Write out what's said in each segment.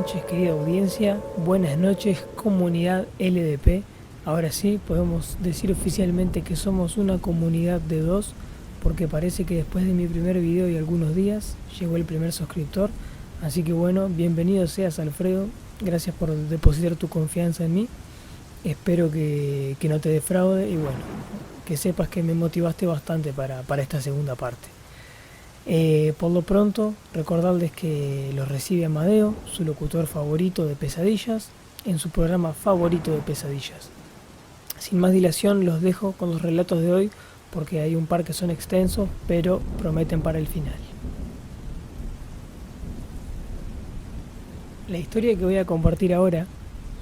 noches, querida audiencia. Buenas noches, comunidad LDP. Ahora sí, podemos decir oficialmente que somos una comunidad de dos, porque parece que después de mi primer video y algunos días, llegó el primer suscriptor. Así que bueno, bienvenido seas, Alfredo. Gracias por depositar tu confianza en mí. Espero que no te defraude y bueno, que sepas que me motivaste bastante para esta segunda parte. Por lo pronto, recordarles que los recibe Amadeo, su locutor favorito de pesadillas, en su programa favorito de pesadillas. Sin más dilación, los dejo con los relatos de hoy, porque hay un par que son extensos, pero prometen para el final. La historia que voy a compartir ahora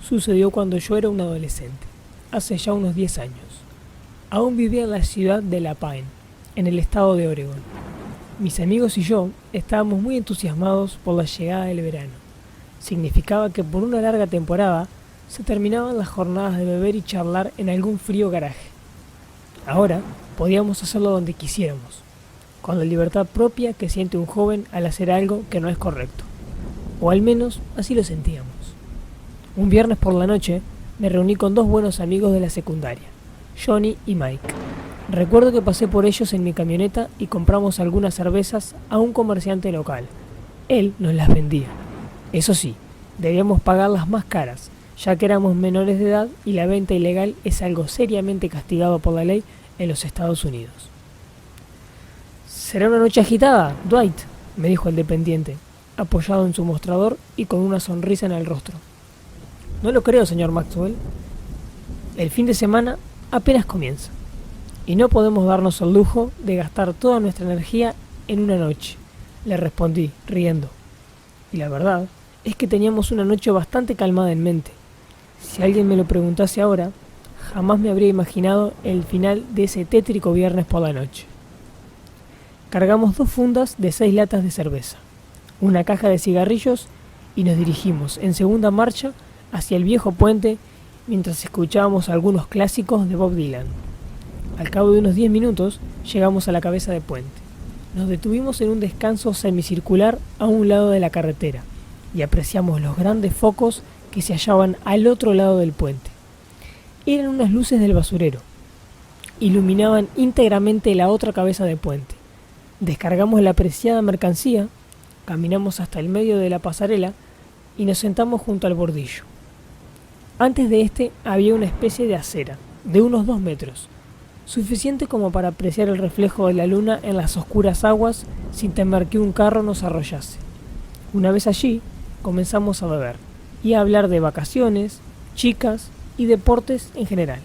sucedió cuando yo era un adolescente, hace ya unos 10 años. Aún vivía en la ciudad de La Pine, en el estado de Oregón. Mis amigos y yo estábamos muy entusiasmados por la llegada del verano. Significaba que por una larga temporada se terminaban las jornadas de beber y charlar en algún frío garaje. Ahora podíamos hacerlo donde quisiéramos, con la libertad propia que siente un joven al hacer algo que no es correcto. O al menos así lo sentíamos. Un viernes por la noche me reuní con dos buenos amigos de la secundaria, Johnny y Mike. Recuerdo que pasé por ellos en mi camioneta y compramos algunas cervezas a un comerciante local. Él nos las vendía. Eso sí, debíamos pagarlas más caras, ya que éramos menores de edad y la venta ilegal es algo seriamente castigado por la ley en los Estados Unidos. «¿Será una noche agitada, Dwight?», me dijo el dependiente, apoyado en su mostrador y con una sonrisa en el rostro. «No lo creo, señor Maxwell. El fin de semana apenas comienza. Y no podemos darnos el lujo de gastar toda nuestra energía en una noche», le respondí, riendo. Y la verdad es que teníamos una noche bastante calmada en mente. Si alguien me lo preguntase ahora, jamás me habría imaginado el final de ese tétrico viernes por la noche. Cargamos 2 fundas de 6 latas de cerveza, una caja de cigarrillos y nos dirigimos en segunda marcha hacia el viejo puente mientras escuchábamos algunos clásicos de Bob Dylan. Al cabo de unos 10 minutos llegamos a la cabeza de puente. Nos detuvimos en un descanso semicircular a un lado de la carretera y apreciamos los grandes focos que se hallaban al otro lado del puente. Eran unas luces del basurero. Iluminaban íntegramente la otra cabeza de puente. Descargamos la preciada mercancía, caminamos hasta el medio de la pasarela y nos sentamos junto al bordillo. Antes de este había una especie de acera, de unos 2 metros, suficiente como para apreciar el reflejo de la luna en las oscuras aguas sin temer que un carro nos arrollase. Una vez allí, comenzamos a beber y a hablar de vacaciones, chicas y deportes en general.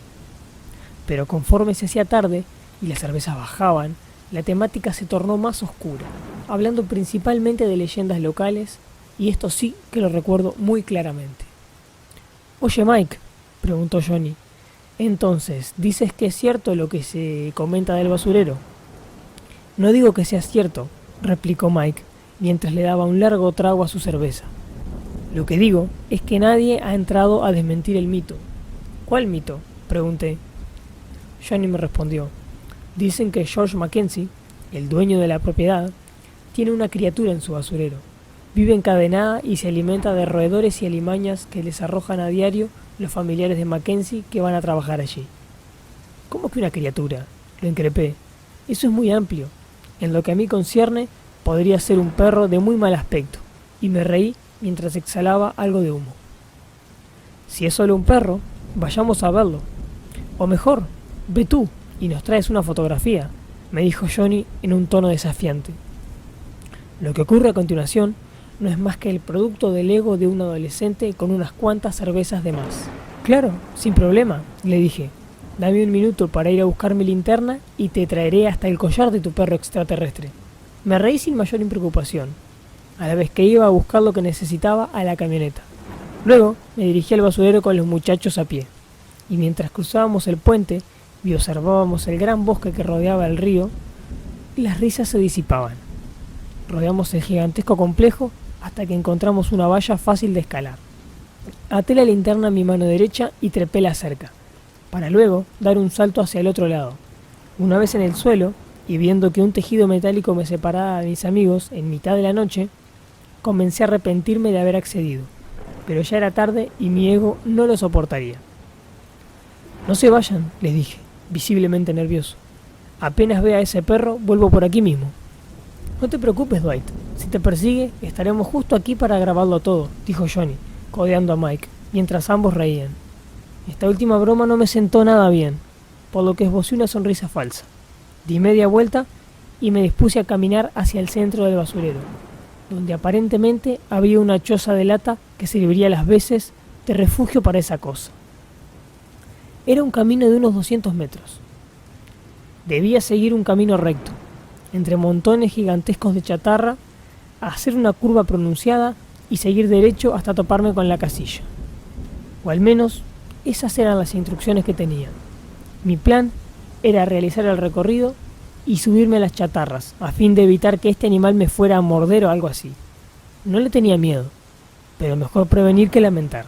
Pero conforme se hacía tarde y las cervezas bajaban, la temática se tornó más oscura, hablando principalmente de leyendas locales, y esto sí que lo recuerdo muy claramente. «Oye, Mike», preguntó Johnny, «entonces, ¿dices que es cierto lo que se comenta del basurero?» «No digo que sea cierto», replicó Mike, mientras le daba un largo trago a su cerveza. «Lo que digo es que nadie ha entrado a desmentir el mito». «¿Cuál mito?», pregunté. Johnny me respondió: «Dicen que George Mackenzie, el dueño de la propiedad, tiene una criatura en su basurero. Vive encadenada y se alimenta de roedores y alimañas que les arrojan a diario los familiares de Mackenzie que van a trabajar allí». «¿Cómo que una criatura?», lo increpé. «Eso es muy amplio. En lo que a mí concierne, podría ser un perro de muy mal aspecto», y me reí mientras exhalaba algo de humo. «Si es solo un perro, vayamos a verlo. O mejor, ve tú y nos traes una fotografía», me dijo Johnny en un tono desafiante. Lo que ocurre a continuación no es más que el producto del ego de un adolescente con unas cuantas cervezas de más. «Claro, sin problema», le dije. «Dame un minuto para ir a buscar mi linterna y te traeré hasta el collar de tu perro extraterrestre». Me reí sin mayor preocupación, a la vez que iba a buscar lo que necesitaba a la camioneta. Luego me dirigí al basurero con los muchachos a pie, y mientras cruzábamos el puente y observábamos el gran bosque que rodeaba el río, las risas se disipaban. Rodeamos el gigantesco complejo hasta que encontramos una valla fácil de escalar. Até la linterna a mi mano derecha y trepé la cerca, para luego dar un salto hacia el otro lado. Una vez en el suelo, y viendo que un tejido metálico me separaba de mis amigos en mitad de la noche, comencé a arrepentirme de haber accedido. pero ya era tarde y mi ego no lo soportaría. No se vayan, les dije, visiblemente nervioso. Apenas vea a ese perro, vuelvo por aquí mismo. No te preocupes, Dwight. Si te persigue, estaremos justo aquí para grabarlo todo, dijo Johnny, codeando a Mike, mientras ambos reían. Esta última broma no me sentó nada bien, por lo que esbocé una sonrisa falsa. Di media vuelta y me dispuse a caminar hacia el centro del basurero, donde aparentemente había una choza de lata que serviría a las veces de refugio para esa cosa. Era un camino de unos 200 metros. Debía seguir un camino recto, entre montones gigantescos de chatarra, hacer una curva pronunciada y seguir derecho hasta toparme con la casilla. O al menos, esas eran las instrucciones que tenía. Mi plan era realizar el recorrido y subirme a las chatarras, a fin de evitar que este animal me fuera a morder o algo así. No le tenía miedo, pero mejor prevenir que lamentar.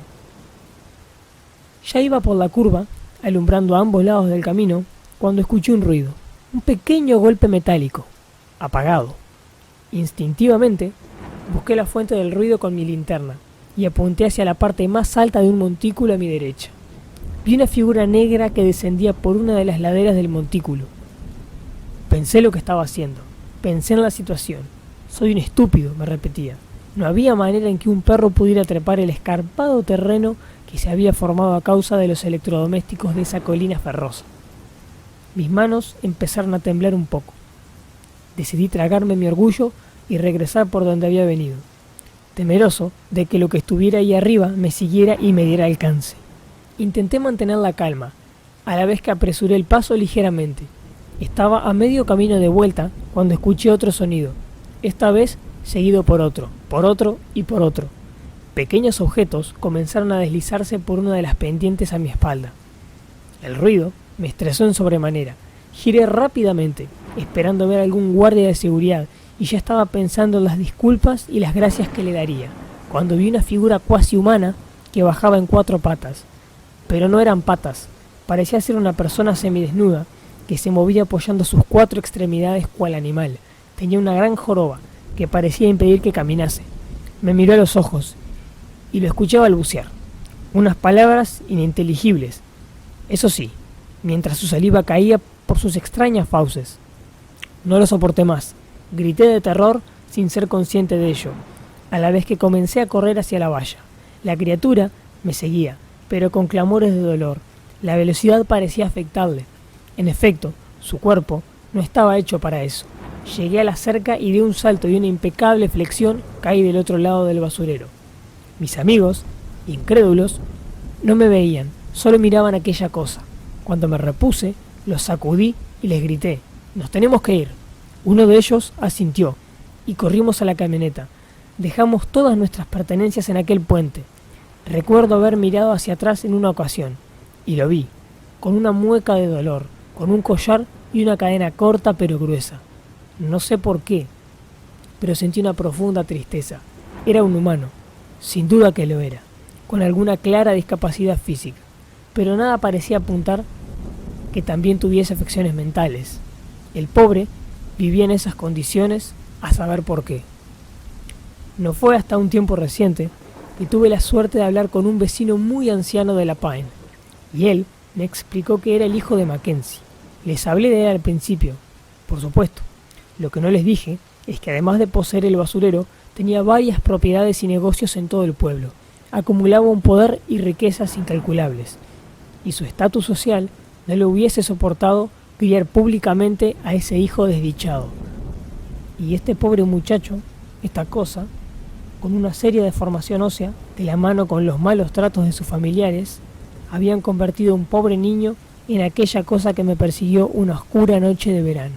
Ya iba por la curva, alumbrando a ambos lados del camino, cuando escuché un ruido, un pequeño golpe metálico, apagado. Instintivamente, busqué la fuente del ruido con mi linterna y apunté hacia la parte más alta de un montículo a mi derecha. Vi una figura negra que descendía por una de las laderas del montículo. Pensé lo que estaba haciendo, pensé en la situación. Soy un estúpido, me repetía. No había manera en que un perro pudiera trepar el escarpado terreno que se había formado a causa de los electrodomésticos de esa colina ferrosa. Mis manos empezaron a temblar un poco. Decidí tragarme mi orgullo y regresar por donde había venido, temeroso de que lo que estuviera ahí arriba me siguiera y me diera alcance. Intenté mantener la calma, a la vez que apresuré el paso ligeramente. Estaba a medio camino de vuelta cuando escuché otro sonido, esta vez seguido por otro y por otro. Pequeños objetos comenzaron a deslizarse por una de las pendientes a mi espalda. El ruido me estresó en sobremanera. Giré rápidamente, esperando ver algún guardia de seguridad, y ya estaba pensando en las disculpas y las gracias que le daría, cuando vi una figura cuasi humana que bajaba en 4 patas. Pero no eran patas, parecía ser una persona semidesnuda, que se movía apoyando sus 4 extremidades cual animal. Tenía una gran joroba, que parecía impedir que caminase. Me miró a los ojos, y lo escuché balbucear, unas palabras ininteligibles. Eso sí, mientras su saliva caía por sus extrañas fauces. No lo soporté más. Grité de terror sin ser consciente de ello, a la vez que comencé a correr hacia la valla. La criatura me seguía, pero con clamores de dolor. La velocidad parecía afectarle. En efecto, su cuerpo no estaba hecho para eso. Llegué a la cerca y de un salto y una impecable flexión caí del otro lado del basurero. Mis amigos, incrédulos, no me veían, solo miraban aquella cosa. Cuando me repuse, los sacudí y les grité: «¡Nos tenemos que ir!». Uno de ellos asintió, y corrimos a la camioneta. Dejamos todas nuestras pertenencias en aquel puente. Recuerdo haber mirado hacia atrás en una ocasión, y lo vi, con una mueca de dolor, con un collar y una cadena corta pero gruesa. No sé por qué, pero sentí una profunda tristeza. Era un humano, sin duda que lo era, con alguna clara discapacidad física, pero nada parecía apuntar que también tuviese afecciones mentales. El pobre vivía en esas condiciones a saber por qué. No fue hasta un tiempo reciente que tuve la suerte de hablar con un vecino muy anciano de La Pine, y él me explicó que era el hijo de Mackenzie. Les hablé de él al principio, por supuesto. Lo que no les dije es que además de poseer el basurero, tenía varias propiedades y negocios en todo el pueblo. Acumulaba un poder y riquezas incalculables, y su estatus social no le hubiese soportado criar públicamente a ese hijo desdichado. Y este pobre muchacho, esta cosa, con una seria deformación ósea, de la mano con los malos tratos de sus familiares, habían convertido a un pobre niño en aquella cosa que me persiguió una oscura noche de verano.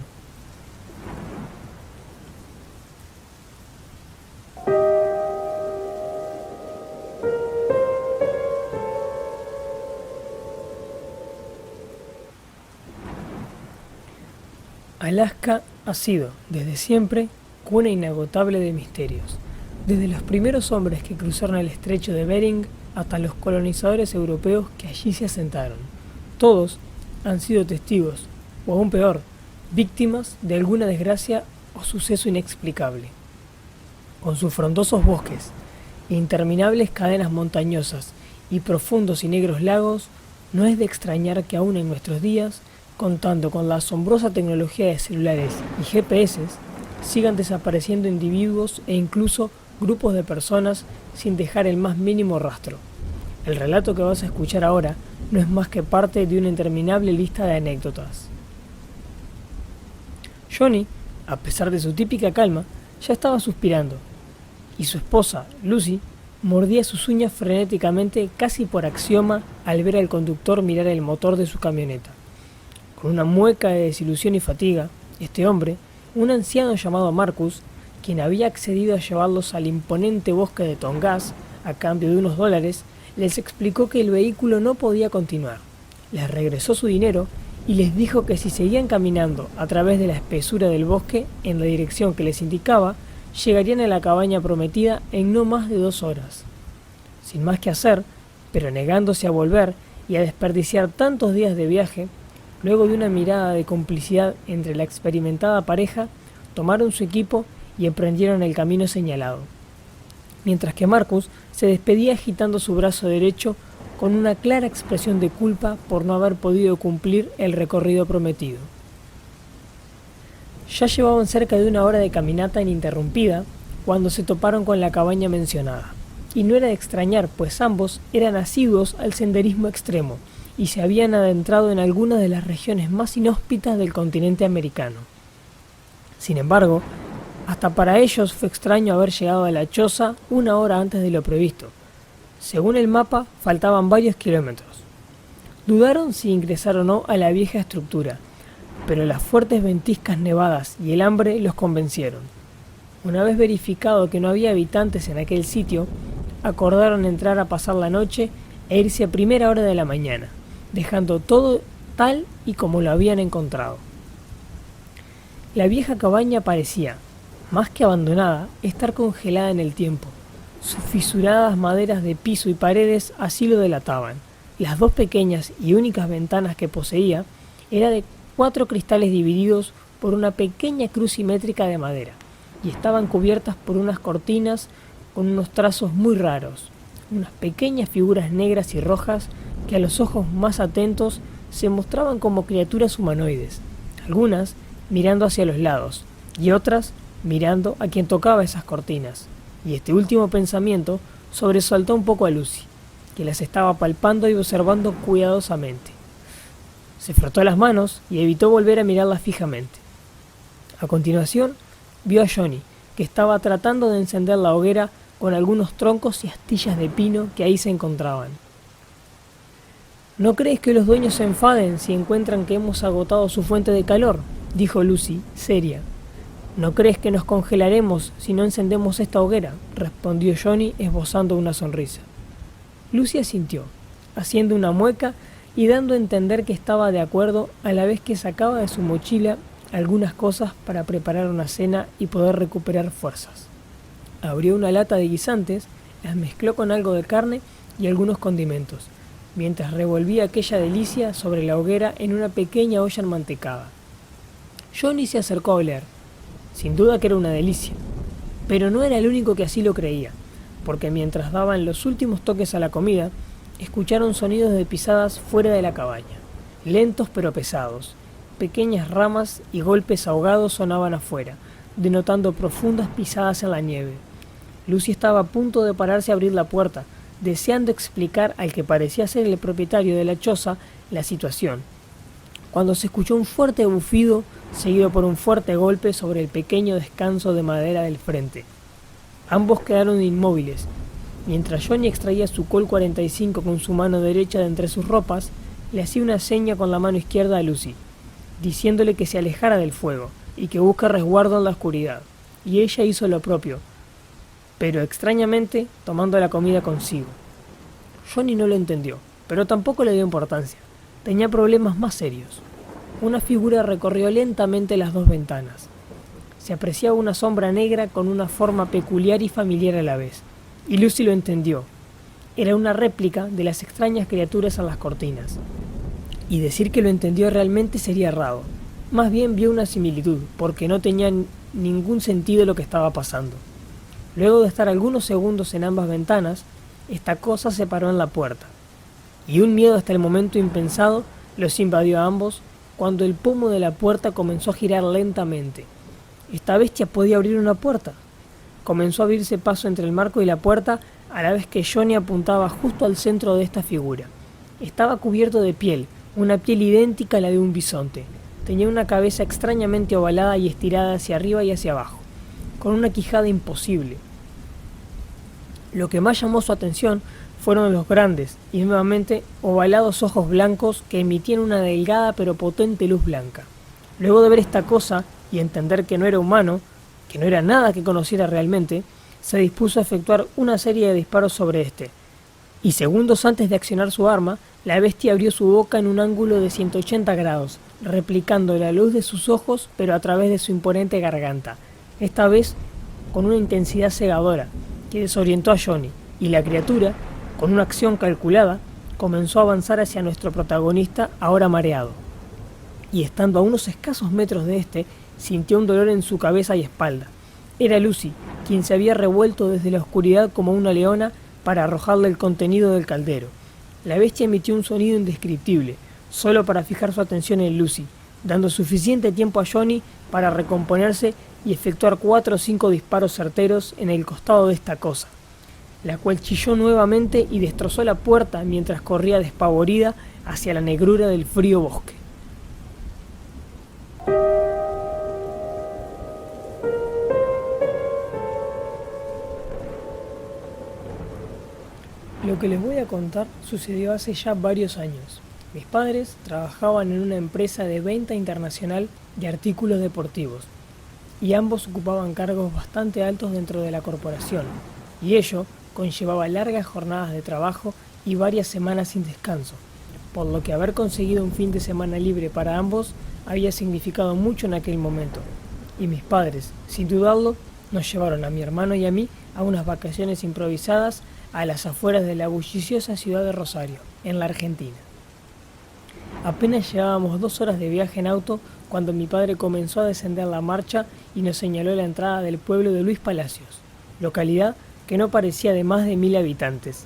Alaska ha sido, desde siempre, cuna inagotable de misterios. Desde los primeros hombres que cruzaron el estrecho de Bering hasta los colonizadores europeos que allí se asentaron. Todos han sido testigos, o aún peor, víctimas de alguna desgracia o suceso inexplicable. Con sus frondosos bosques interminables cadenas montañosas y profundos y negros lagos, no es de extrañar que aún en nuestros días, contando con la asombrosa tecnología de celulares y GPS, sigan desapareciendo individuos e incluso grupos de personas sin dejar el más mínimo rastro. El relato que vas a escuchar ahora no es más que parte de una interminable lista de anécdotas. Johnny, a pesar de su típica calma, ya estaba suspirando, y su esposa, Lucy, mordía sus uñas frenéticamente casi por axioma al ver al conductor mirar el motor de su camioneta. Con una mueca de desilusión y fatiga, este hombre, un anciano llamado Marcus, quien había accedido a llevarlos al imponente bosque de Tongass a cambio de unos $, les explicó que el vehículo no podía continuar. Les regresó su dinero y les dijo que si seguían caminando a través de la espesura del bosque en la dirección que les indicaba, llegarían a la cabaña prometida en no más de 2 horas. Sin más que hacer, pero negándose a volver y a desperdiciar tantos días de viaje, luego de una mirada de complicidad entre la experimentada pareja, tomaron su equipo y emprendieron el camino señalado, mientras que Marcus se despedía agitando su brazo derecho con una clara expresión de culpa por no haber podido cumplir el recorrido prometido. Ya llevaban cerca de 1 hora de caminata ininterrumpida cuando se toparon con la cabaña mencionada, y no era de extrañar, pues ambos eran asiduos al senderismo extremo y se habían adentrado en algunas de las regiones más inhóspitas del continente americano. Sin embargo, hasta para ellos fue extraño haber llegado a la choza 1 hora antes de lo previsto. Según el mapa, faltaban varios kilómetros. Dudaron si ingresar o no a la vieja estructura, pero las fuertes ventiscas nevadas y el hambre los convencieron. Una vez verificado que no había habitantes en aquel sitio, acordaron entrar a pasar la noche e irse a primera hora de la mañana, dejando todo tal y como lo habían encontrado. La vieja cabaña parecía, más que abandonada, estar congelada en el tiempo. Sus fisuradas maderas de piso y paredes así lo delataban. Las 2 pequeñas y únicas ventanas que poseía eran de 4 cristales divididos por una pequeña cruz simétrica de madera, y estaban cubiertas por unas cortinas con unos trazos muy raros, unas pequeñas figuras negras y rojas que a los ojos más atentos se mostraban como criaturas humanoides, algunas mirando hacia los lados y otras mirando a quien tocaba esas cortinas, y este último pensamiento sobresaltó un poco a Lucy, que las estaba palpando y observando cuidadosamente. Se frotó las manos y evitó volver a mirarlas fijamente. A continuación, vio a Johnny, que estaba tratando de encender la hoguera con algunos troncos y astillas de pino que ahí se encontraban. ¿No crees que los dueños se enfaden si encuentran que hemos agotado su fuente de calor?, dijo Lucy, seria. ¿No crees que nos congelaremos si no encendemos esta hoguera?, respondió Johnny esbozando una sonrisa. Lucy asintió, haciendo una mueca y dando a entender que estaba de acuerdo, a la vez que sacaba de su mochila algunas cosas para preparar una cena y poder recuperar fuerzas. Abrió una lata de guisantes, las mezcló con algo de carne y algunos condimentos, mientras revolvía aquella delicia sobre la hoguera en una pequeña olla enmantecada. Johnny se acercó a oler. Sin duda que era una delicia, pero no era el único que así lo creía, porque mientras daban los últimos toques a la comida, escucharon sonidos de pisadas fuera de la cabaña, lentos pero pesados. Pequeñas ramas y golpes ahogados sonaban afuera, denotando profundas pisadas en la nieve. Lucy estaba a punto de pararse a abrir la puerta, deseando explicar al que parecía ser el propietario de la choza la situación, cuando se escuchó un fuerte bufido seguido por un fuerte golpe sobre el pequeño descanso de madera del frente. Ambos quedaron inmóviles. Mientras Johnny extraía su Colt 45 con su mano derecha de entre sus ropas, le hacía una seña con la mano izquierda a Lucy, diciéndole que se alejara del fuego y que busque resguardo en la oscuridad, y ella hizo lo propio, pero extrañamente tomando la comida consigo. Johnny no lo entendió, pero tampoco le dio importancia. Tenía problemas más serios. Una figura recorrió lentamente las 2 ventanas. Se apreciaba una sombra negra con una forma peculiar y familiar a la vez, y Lucy lo entendió. Era una réplica de las extrañas criaturas en las cortinas. Y decir que lo entendió realmente sería errado. Más bien vio una similitud, porque no tenía ningún sentido lo que estaba pasando. Luego de estar algunos segundos en ambas ventanas, esta cosa se paró en la puerta, y un miedo hasta el momento impensado los invadió a ambos cuando el pomo de la puerta comenzó a girar lentamente. Esta bestia podía abrir una puerta. Comenzó a abrirse paso entre el marco y la puerta, a la vez que Johnny apuntaba justo al centro de esta figura. Estaba cubierto de piel, una piel idéntica a la de un bisonte. Tenía una cabeza extrañamente ovalada y estirada hacia arriba y hacia abajo, con una quijada imposible. Lo que más llamó su atención fueron los grandes y nuevamente ovalados ojos blancos que emitían una delgada pero potente luz blanca. Luego de ver esta cosa y entender que no era humano, que no era nada que conociera realmente, se dispuso a efectuar una serie de disparos sobre este, y segundos antes de accionar su arma, la bestia abrió su boca en un ángulo de 180 grados, replicando la luz de sus ojos pero a través de su imponente garganta, esta vez con una intensidad cegadora que desorientó a Johnny, y la criatura, con una acción calculada, comenzó a avanzar hacia nuestro protagonista ahora mareado, y estando a unos escasos metros de este, sintió un dolor en su cabeza y espalda. Era Lucy, quien se había revuelto desde la oscuridad como una leona para arrojarle el contenido del caldero. La bestia emitió un sonido indescriptible, solo para fijar su atención en Lucy, dando suficiente tiempo a Johnny para recomponerse y efectuar 4 o 5 disparos certeros en el costado de esta cosa, la cual chilló nuevamente y destrozó la puerta mientras corría despavorida hacia la negrura del frío bosque. Lo que les voy a contar sucedió hace ya varios años. Mis padres trabajaban en una empresa de venta internacional de artículos deportivos, y ambos ocupaban cargos bastante altos dentro de la corporación, y ello conllevaba largas jornadas de trabajo y varias semanas sin descanso, por lo que haber conseguido un fin de semana libre para ambos había significado mucho en aquel momento, y mis padres, sin dudarlo, nos llevaron a mi hermano y a mí a unas vacaciones improvisadas a las afueras de la bulliciosa ciudad de Rosario, en la Argentina. Apenas llevábamos 2 horas de viaje en auto cuando mi padre comenzó a descender la marcha y nos señaló la entrada del pueblo de Luis Palacios, localidad que no parecía de más de 1000 habitantes.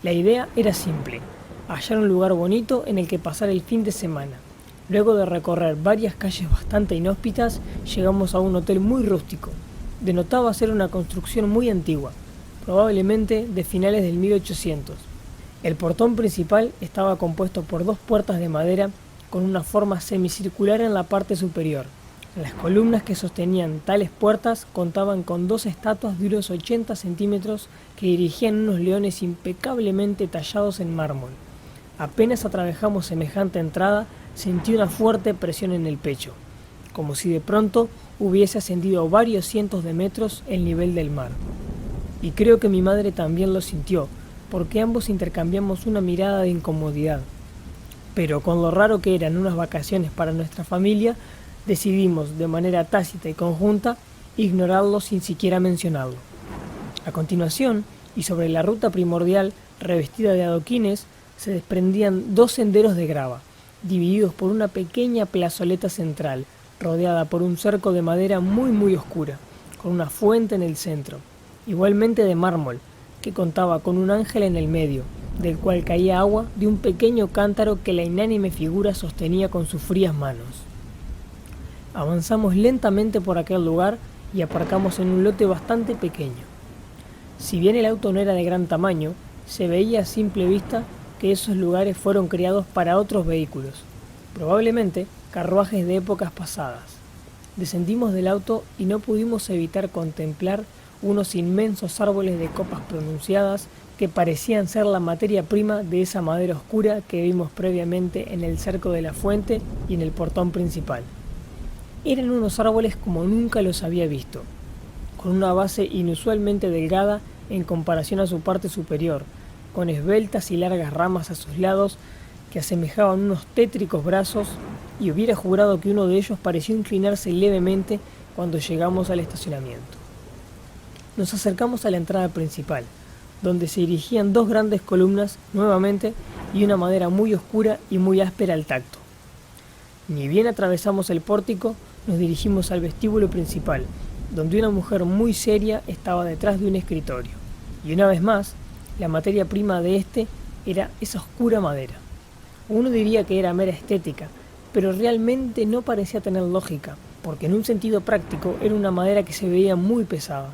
La idea era simple: hallar un lugar bonito en el que pasar el fin de semana. Luego de recorrer varias calles bastante inhóspitas, llegamos a un hotel muy rústico. Denotaba ser una construcción muy antigua, probablemente de finales del 1800. El portón principal estaba compuesto por 2 puertas de madera con una forma semicircular en la parte superior. Las columnas que sostenían tales puertas contaban con 2 estatuas de unos 80 centímetros que dirigían unos leones impecablemente tallados en mármol. Apenas atravesamos semejante entrada, sentí una fuerte presión en el pecho, como si de pronto hubiese ascendido varios cientos de metros el nivel del mar. Y creo que mi madre también lo sintió, porque ambos intercambiamos una mirada de incomodidad. Pero con lo raro que eran unas vacaciones para nuestra familia, decidimos de manera tácita y conjunta ignorarlo sin siquiera mencionarlo. A continuación, y sobre la ruta primordial revestida de adoquines, se desprendían 2 senderos de grava, divididos por una pequeña plazoleta central, rodeada por un cerco de madera muy oscura, con una fuente en el centro, igualmente de mármol, que contaba con un ángel en el medio, del cual caía agua de un pequeño cántaro que la inánime figura sostenía con sus frías manos. Avanzamos lentamente por aquel lugar y aparcamos en un lote bastante pequeño. Si bien el auto no era de gran tamaño, se veía a simple vista que esos lugares fueron creados para otros vehículos, probablemente carruajes de épocas pasadas. Descendimos del auto y no pudimos evitar contemplar unos inmensos árboles de copas pronunciadas que parecían ser la materia prima de esa madera oscura que vimos previamente en el cerco de la fuente y en el portón principal. Eran unos árboles como nunca los había visto, con una base inusualmente delgada en comparación a su parte superior, con esbeltas y largas ramas a sus lados que asemejaban unos tétricos brazos, y hubiera jurado que uno de ellos pareció inclinarse levemente cuando llegamos al estacionamiento. Nos acercamos a la entrada principal, donde se erigían 2 grandes columnas nuevamente y una madera muy oscura y muy áspera al tacto. Ni bien atravesamos el pórtico, nos dirigimos al vestíbulo principal, donde una mujer muy seria estaba detrás de un escritorio, y una vez más, la materia prima de este era esa oscura madera. Uno diría que era mera estética, pero realmente no parecía tener lógica, porque en un sentido práctico era una madera que se veía muy pesada.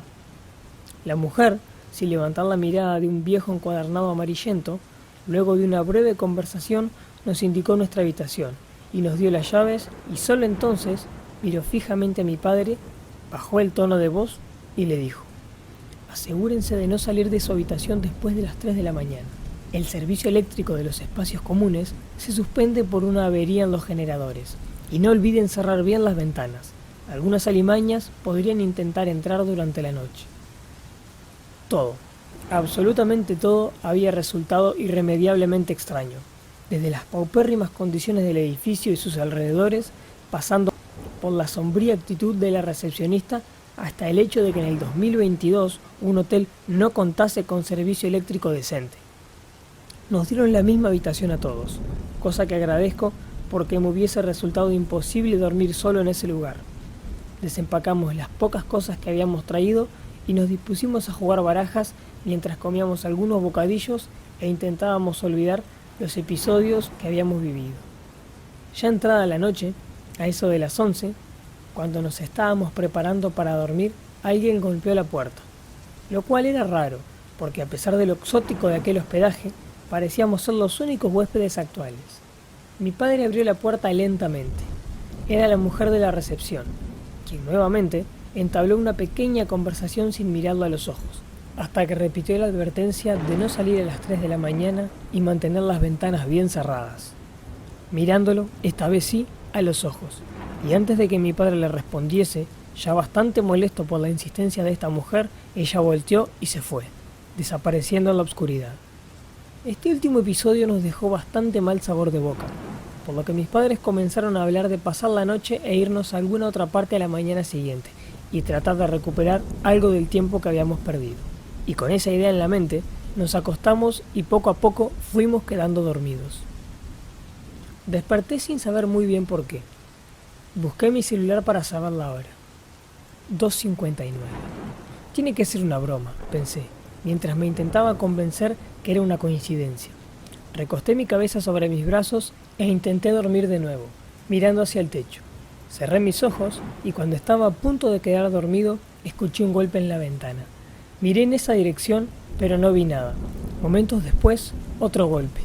La mujer, sin levantar la mirada de un viejo encuadernado amarillento, luego de una breve conversación nos indicó nuestra habitación y nos dio las llaves, y solo entonces miró fijamente a mi padre, bajó el tono de voz y le dijo: asegúrense de no salir de su habitación después de las 3 de la mañana. El servicio eléctrico de los espacios comunes se suspende por una avería en los generadores, y no olviden cerrar bien las ventanas. Algunas alimañas podrían intentar entrar durante la noche. Todo, absolutamente todo, había resultado irremediablemente extraño, desde las paupérrimas condiciones del edificio y sus alrededores, pasando por la sombría actitud de la recepcionista, hasta el hecho de que en el 2022 un hotel no contase con servicio eléctrico decente. Nos dieron la misma habitación a todos, cosa que agradezco porque me hubiese resultado imposible dormir solo en ese lugar. Desempacamos las pocas cosas que habíamos traído y nos dispusimos a jugar barajas mientras comíamos algunos bocadillos e intentábamos olvidar los episodios que habíamos vivido. Ya entrada la noche, a eso de las 11, cuando nos estábamos preparando para dormir, alguien golpeó la puerta, lo cual era raro, porque a pesar de lo exótico de aquel hospedaje, parecíamos ser los únicos huéspedes actuales. Mi padre abrió la puerta lentamente. Era la mujer de la recepción, quien nuevamente entabló una pequeña conversación sin mirarlo a los ojos, hasta que repitió la advertencia de no salir a las 3 de la mañana y mantener las ventanas bien cerradas. Mirándolo, esta vez sí, a los ojos, y antes de que mi padre le respondiese, ya bastante molesto por la insistencia de esta mujer, ella volteó y se fue, desapareciendo en la oscuridad. Este último episodio nos dejó bastante mal sabor de boca, por lo que mis padres comenzaron a hablar de pasar la noche e irnos a alguna otra parte a la mañana siguiente, y tratar de recuperar algo del tiempo que habíamos perdido. Y con esa idea en la mente, nos acostamos y poco a poco fuimos quedando dormidos. Desperté sin saber muy bien por qué. Busqué mi celular para saber la hora. 2:59. Tiene que ser una broma, pensé, mientras me intentaba convencer que era una coincidencia. Recosté mi cabeza sobre mis brazos e intenté dormir de nuevo, mirando hacia el techo. Cerré mis ojos y cuando estaba a punto de quedar dormido, escuché un golpe en la ventana. Miré en esa dirección, pero no vi nada. Momentos después, otro golpe,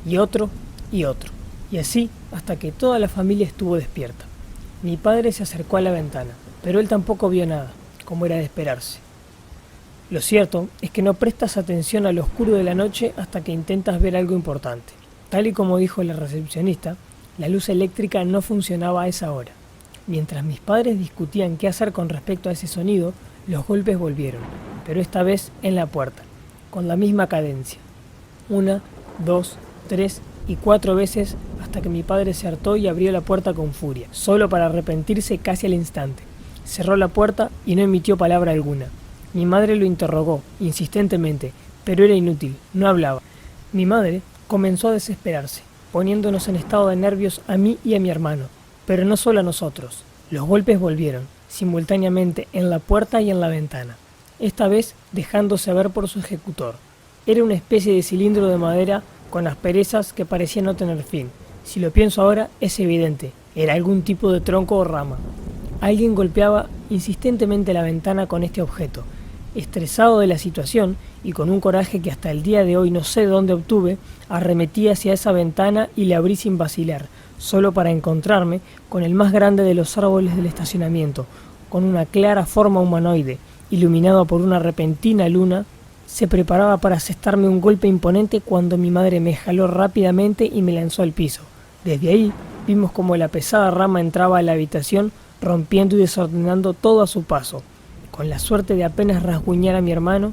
y otro, y otro. Y así hasta que toda la familia estuvo despierta. Mi padre se acercó a la ventana, pero él tampoco vio nada, como era de esperarse. Lo cierto es que no prestas atención a lo oscuro de la noche hasta que intentas ver algo importante. Tal y como dijo la recepcionista, la luz eléctrica no funcionaba a esa hora. Mientras mis padres discutían qué hacer con respecto a ese sonido, los golpes volvieron, pero esta vez en la puerta, con la misma cadencia. 1, 2, 3 y 4 veces hasta que mi padre se hartó y abrió la puerta con furia, solo para arrepentirse casi al instante. Cerró la puerta y no emitió palabra alguna. Mi madre lo interrogó, insistentemente, pero era inútil, no hablaba. Mi madre comenzó a desesperarse, poniéndonos en estado de nervios a mí y a mi hermano, pero no solo a nosotros. Los golpes volvieron, simultáneamente en la puerta y en la ventana, esta vez dejándose ver por su ejecutor. Era una especie de cilindro de madera con asperezas que parecía no tener fin. Si lo pienso ahora, es evidente, era algún tipo de tronco o rama. Alguien golpeaba insistentemente la ventana con este objeto. Estresado de la situación y con un coraje que hasta el día de hoy no sé de dónde obtuve, arremetí hacia esa ventana y la abrí sin vacilar, solo para encontrarme con el más grande de los árboles del estacionamiento, con una clara forma humanoide, iluminado por una repentina luna. Se preparaba para asestarme un golpe imponente cuando mi madre me jaló rápidamente y me lanzó al piso. Desde ahí vimos como la pesada rama entraba a la habitación, rompiendo y desordenando todo a su paso. Con la suerte de apenas rasguñar a mi hermano,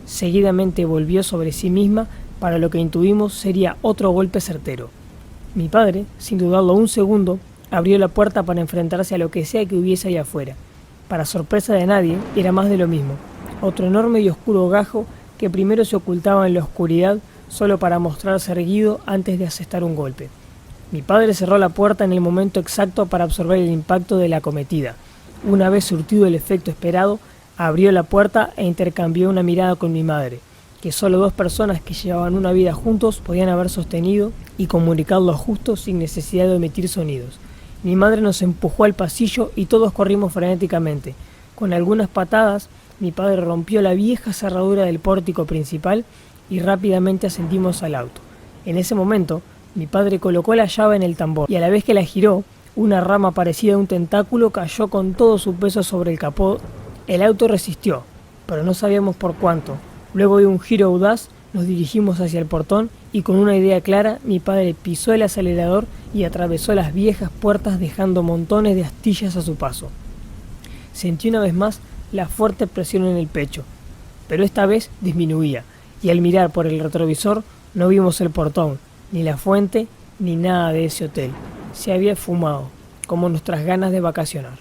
seguidamente volvió sobre sí misma para lo que intuimos sería otro golpe certero. Mi padre, sin dudarlo un segundo, abrió la puerta para enfrentarse a lo que sea que hubiese allá afuera. Para sorpresa de nadie, era más de lo mismo. Otro enorme y oscuro gajo que primero se ocultaba en la oscuridad solo para mostrarse erguido antes de asestar un golpe. Mi padre cerró la puerta en el momento exacto para absorber el impacto de la acometida. Una vez surtido el efecto esperado, abrió la puerta e intercambió una mirada con mi madre, que solo dos personas que llevaban una vida juntos podían haber sostenido y comunicar lo justo sin necesidad de emitir sonidos. Mi madre nos empujó al pasillo y todos corrimos frenéticamente. Con algunas patadas, mi padre rompió la vieja cerradura del pórtico principal y rápidamente ascendimos al auto. En ese momento, mi padre colocó la llave en el tambor y a la vez que la giró, una rama parecida a un tentáculo cayó con todo su peso sobre el capó. El auto resistió, pero no sabíamos por cuánto. Luego de un giro audaz, nos dirigimos hacia el portón y con una idea clara, mi padre pisó el acelerador y atravesó las viejas puertas dejando montones de astillas a su paso. Sentí una vez más la fuerte presión en el pecho, pero esta vez disminuía, y al mirar por el retrovisor no vimos el portón, ni la fuente, ni nada de ese hotel. Se había esfumado, como nuestras ganas de vacacionar.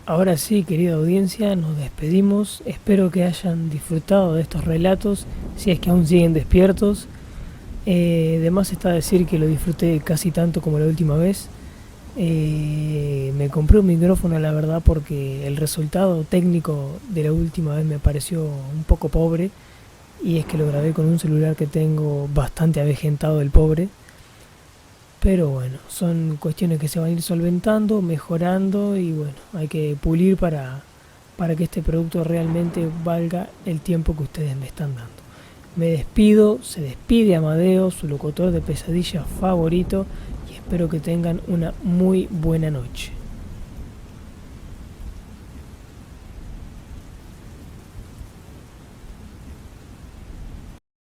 Ahora sí, querida audiencia, nos despedimos. Espero que hayan disfrutado de estos relatos, si es que aún siguen despiertos. De más está decir que lo disfruté casi tanto como la última vez. Me compré un micrófono, la verdad, porque el resultado técnico de la última vez me pareció un poco pobre. Y es que lo grabé con un celular que tengo bastante avejentado, el pobre. Pero bueno, son cuestiones que se van a ir solventando, mejorando y bueno, hay que pulir para que este producto realmente valga el tiempo que ustedes me están dando. Me despido, se despide Amadeo, su locutor de pesadilla favorito, y espero que tengan una muy buena noche.